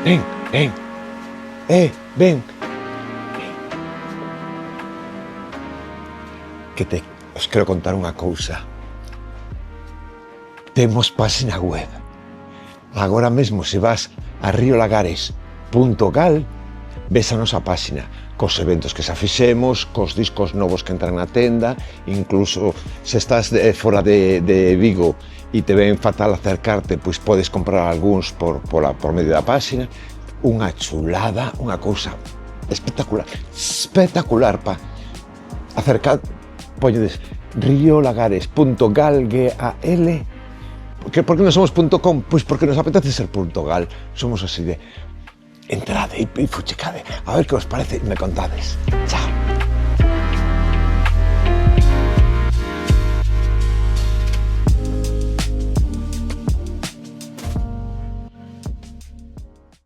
ven, ven, ven. Os quero contar unha cousa. Temos página web. Agora mesmo, se vas a riolagares.gal, ves a nosa página, cos eventos que xa fixemos, cos discos novos que entran na tenda, incluso se estás fora de Vigo e te ven fatal acercarte, pois podes comprar algúns por medio da página. Unha chulada, unha cousa espectacular, pa. Acercad, poñedes riolagares.gal, G-A-L. Por que non somos .com? Pois porque nos apetece ser .gal. Somos así de... Entrade e fuchicade. A ver que os parece e me contades.